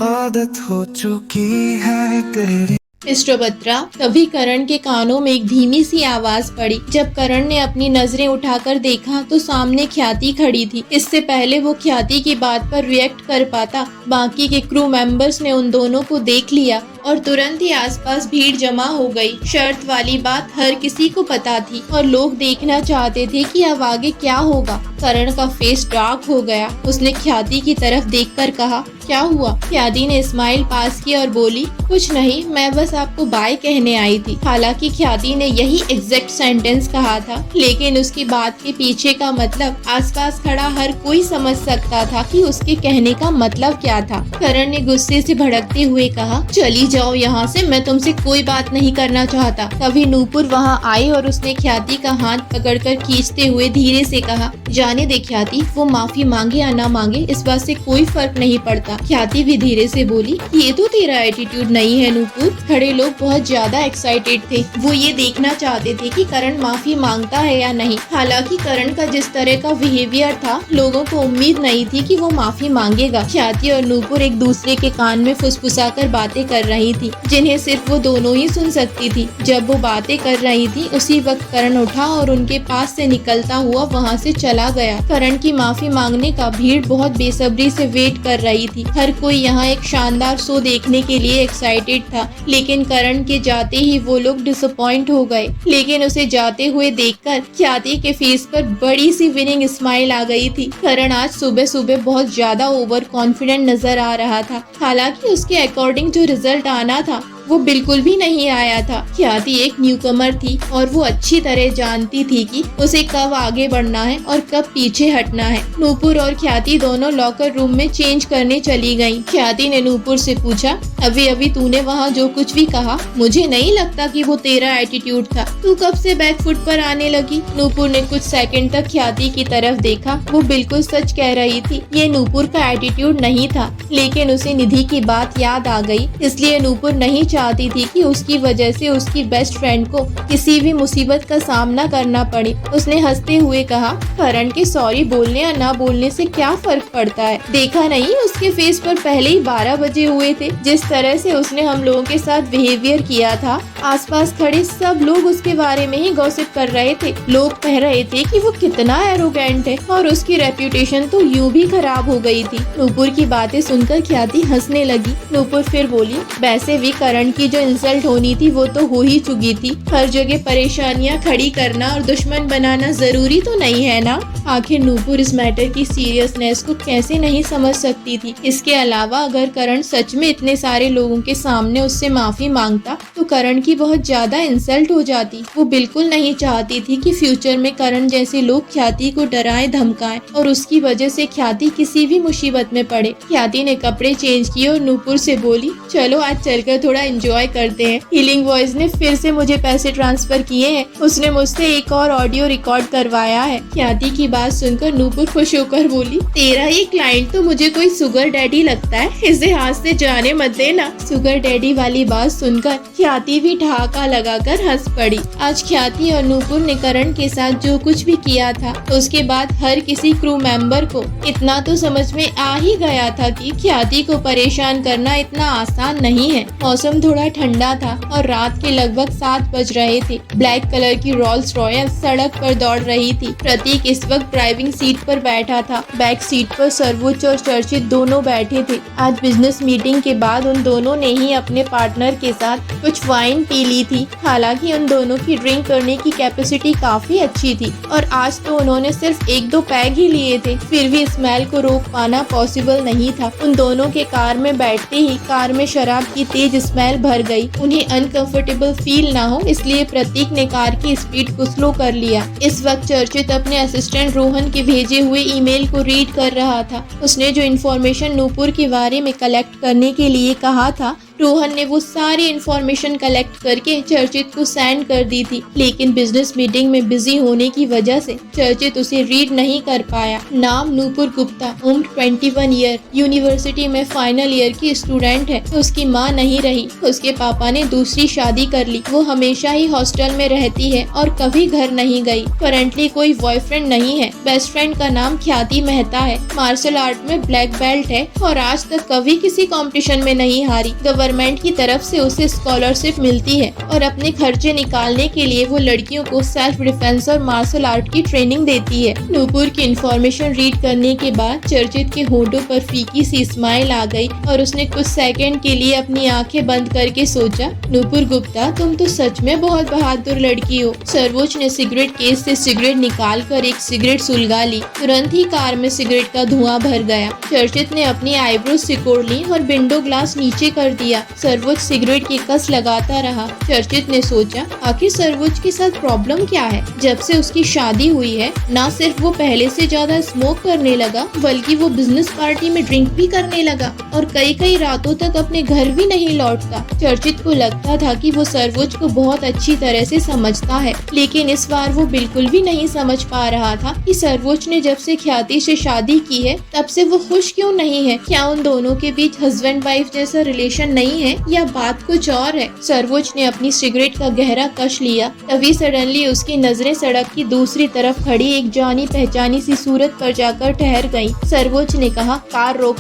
आदत हो चुकी है तेरी। मिस्टर बत्रा, तभी करण के कानों में एक धीमी सी आवाज पड़ी। जब करण ने अपनी नजरें उठाकर देखा तो सामने ख्याति खड़ी थी। इससे पहले वो ख्याति की बात पर रिएक्ट कर पाता, बाकी के क्रू मेंबर्स ने उन दोनों को देख लिया और तुरंत ही आसपास भीड़ जमा हो गई। शर्त वाली बात हर किसी को पता थी और लोग देखना चाहते थे कि अब आगे क्या होगा। करण का फेस डार्क हो गया। उसने ख्याति की तरफ देखकर कहा, क्या हुआ? ख्याति ने स्माइल पास की और बोली, कुछ नहीं, मैं बस आपको बाय कहने आई थी। हालांकि ख्याति ने यही एग्जैक्ट सेंटेंस कहा था, लेकिन उसकी बात के पीछे का मतलब आसपास खड़ा हर कोई समझ सकता था कि उसके कहने का मतलब क्या था। करण ने गुस्से से भड़कते हुए कहा, चली जाओ यहाँ से, मैं तुमसे कोई बात नहीं करना चाहता। तभी नूपुर वहाँ आई और उसने ख्याति का हाथ पकड़कर खींचते हुए धीरे से कहा, जाने दे ख्याति, वो माफी मांगे या ना मांगे इस बात से कोई फर्क नहीं पड़ता। ख्याति भी धीरे से बोली, ये तो तेरा एटीट्यूड नहीं है नूपुर। खड़े लोग बहुत ज्यादा एक्साइटेड थे। वो ये देखना चाहते थे कि करण माफी मांगता है या नहीं। हालांकि करण का जिस तरह का बिहेवियर था, लोगों को उम्मीद नहीं थी कि वो माफी मांगेगा। ख्याति और नूपुर एक दूसरे के कान में फुसफुसाकर बातें कर रही थी, जिन्हें सिर्फ वो दोनों ही सुन सकती थी। जब वो बातें कर रही थी, उसी वक्त करण उठा और उनके पास से निकलता हुआ वहाँ से चला गया। करण की माफी मांगने का भीड़ बहुत बेसब्री से वेट कर रही थी। हर कोई यहाँ एक शानदार शो देखने के लिए एक्साइटेड था, लेकिन करण के जाते ही वो लोग डिसअपॉइंट हो गए। लेकिन उसे जाते हुए देखकर ख्याति के फेस पर बड़ी सी विनिंग स्माइल आ गई थी। करण आज सुबह सुबह बहुत ज्यादा ओवर कॉन्फिडेंट नजर आ रहा था। हालांकि उसके अकॉर्डिंग जो रिजल्ट आना था वो बिल्कुल भी नहीं आया था। ख्याति एक न्यूकमर थी और वो अच्छी तरह जानती थी कि उसे कब आगे बढ़ना है और कब पीछे हटना है। नूपुर और ख्याति दोनों लॉकर रूम में चेंज करने चली गईं। ख्याति ने नूपुर से पूछा, अभी अभी तूने वहाँ जो कुछ भी कहा, मुझे नहीं लगता कि वो तेरा एटीट्यूड था। तू कब से बैक फुट पर आने लगी? नूपुर ने कुछ सेकंड तक ख्याति की तरफ देखा। वो बिल्कुल सच कह रही थी। ये नूपुर का एटीट्यूड नहीं था, लेकिन उसे निधि की बात याद आ गई। इसलिए नूपुर नहीं चाहती थी कि उसकी वजह से उसकी बेस्ट फ्रेंड को किसी भी मुसीबत का सामना करना पड़े। उसने हंसते हुए कहा, करण के सॉरी बोलने या ना बोलने से क्या फर्क पड़ता है? देखा नहीं उसके फेस पर पहले ही 12 बजे हुए थे। जिस तरह से उसने हम लोगों के साथ बिहेवियर किया था, आसपास खड़े सब लोग उसके बारे में ही गॉसिप कर रहे थे। लोग कह रहे थे कि वो कितना एरोगेंट है और उसकी रेप्यूटेशन तो यूं भी खराब हो गई थी। नूपुर की बातें सुनकर ख्याति हंसने लगी। नूपुर फिर बोली, वैसे भी करण की जो इंसल्ट होनी थी वो तो हो ही चुकी थी। हर जगह परेशानियां खड़ी करना और दुश्मन बनाना जरूरी तो नहीं है ना। आखिर नूपुर इस मैटर की सीरियसनेस को कैसे नहीं समझ सकती थी। इसके अलावा अगर करण सच में इतने सारे लोगों के सामने उससे माफी मांगता तो करण की बहुत ज्यादा इंसल्ट हो जाती। वो बिल्कुल नहीं चाहती थी कि फ्यूचर में करण जैसे लोग ख्याति को डराएं धमकाएं और उसकी वजह से ख्याति किसी भी मुसीबत में पड़े। ख्याति ने कपड़े चेंज किए और नूपुर से बोली, चलो आज चलकर थोड़ा एंजॉय करते हैं। हीलिंग वॉइस ने फिर से मुझे पैसे ट्रांसफर किए हैं। उसने मुझसे एक और ऑडियो रिकॉर्ड करवाया है। ख्याति की बात सुनकर नूपुर खुश होकर बोली, तेरा ये क्लाइंट तो मुझे कोई सुगर डैडी लगता है, इसे हाथ से जाने मत देना। सुगर डैडी वाली बात सुनकर ख्याति भी ठहाका लगाकर हंस पड़ी। आज ख्याति और नूपुर ने करण के साथ जो कुछ भी किया था, उसके बाद हर किसी क्रू मेंबर को इतना तो समझ में आ ही गया था कि ख्याति को परेशान करना इतना आसान नहीं है। मौसम थोड़ा ठंडा था और रात के लगभग 7 बज रहे थे। ब्लैक कलर की रोल्स रॉयल सड़क पर दौड़ रही थी। प्रतीक इस वक्त ड्राइविंग सीट पर बैठा था। बैक सीट पर सर्वोच्च और चर्चित दोनों बैठे थे। आज बिजनेस मीटिंग के बाद उन दोनों ने ही अपने पार्टनर के साथ कुछ वाइन पी ली थी। हालांकि उन दोनों की ड्रिंक करने की कैपेसिटी काफी अच्छी थी और आज तो उन्होंने सिर्फ 1-2 पैग ही लिए थे। फिर भी स्मेल को रोक पाना पॉसिबल नहीं था। उन दोनों के कार में बैठते ही कार में शराब की तेज स्मेल भर गई। उन्हें अनकंफर्टेबल फील ना हो इसलिए प्रतीक ने कार की स्पीड को स्लो कर लिया। इस वक्त चर्चित अपने असिस्टेंट रोहन के भेजे हुए ईमेल को रीड कर रहा था। उसने जो इन्फॉर्मेशन नूपुर के बारे में कलेक्ट करने के लिए कहा था, रोहन ने वो सारी इंफॉर्मेशन कलेक्ट करके चर्चित को सेंड कर दी थी, लेकिन बिजनेस मीटिंग में बिजी होने की वजह से चर्चित उसे रीड नहीं कर पाया। नाम नूपुर गुप्ता, उम्र 21 ईयर, यूनिवर्सिटी में फाइनल ईयर की स्टूडेंट है। उसकी माँ नहीं रही, उसके पापा ने दूसरी शादी कर ली। वो हमेशा ही हॉस्टल में रहती है और कभी घर नहीं गई। करंटली कोई बॉयफ्रेंड नहीं है। बेस्ट फ्रेंड का नाम ख्याति मेहता है। मार्शल आर्ट में ब्लैक बेल्ट है और आज तक कभी किसी कंपटीशन में नहीं हारी। गवर्नमेंट की तरफ से उसे स्कॉलरशिप मिलती है और अपने खर्चे निकालने के लिए वो लड़कियों को सेल्फ डिफेंस और मार्शल आर्ट की ट्रेनिंग देती है। नूपुर की इन्फॉर्मेशन रीड करने के बाद चर्चित के होंठों पर फीकी सी स्माइल आ गई और उसने कुछ सेकंड के लिए अपनी आंखें बंद करके सोचा, नूपुर गुप्ता, तुम तो सच में बहुत बहादुर लड़की हो। सर्वोच्च ने सिगरेट केस से सिगरेट निकालकर एक सिगरेट सुलगा ली। तुरंत ही कार में सिगरेट का धुआं भर गया। चर्चित ने अपनी आईब्रो सिकोड़ ली और विंडो ग्लास नीचे कर दिया। सर्वोच्च सिगरेट की कस लगाता रहा। चर्चित ने सोचा, आखिर सर्वोच्च के साथ प्रॉब्लम क्या है? जब से उसकी शादी हुई है, ना सिर्फ वो पहले से ज्यादा स्मोक करने लगा, बल्कि वो बिजनेस पार्टी में ड्रिंक भी करने लगा और कई कई रातों तक अपने घर भी नहीं लौटता। चर्चित को लगता था कि वो सर्वोच्च को बहुत अच्छी तरह से समझता है, लेकिन इस बार वो बिल्कुल भी नहीं समझ पा रहा था कि सर्वोच्च ने जब से ख्याति से शादी की है तब से वो खुश क्यों नहीं है। क्या उन दोनों के बीच हस्बैंड वाइफ जैसा रिलेशन नहीं है या बात कुछ और है? सर्वोच्च ने अपनी सिगरेट का गहरा कश लिया। तभी सडनली उसकी नजरें सड़क की दूसरी तरफ खड़ी एक जानी पहचानी सी सूरत पर जाकर ठहर गईं। सर्वोच्च ने कहा, कार रोक।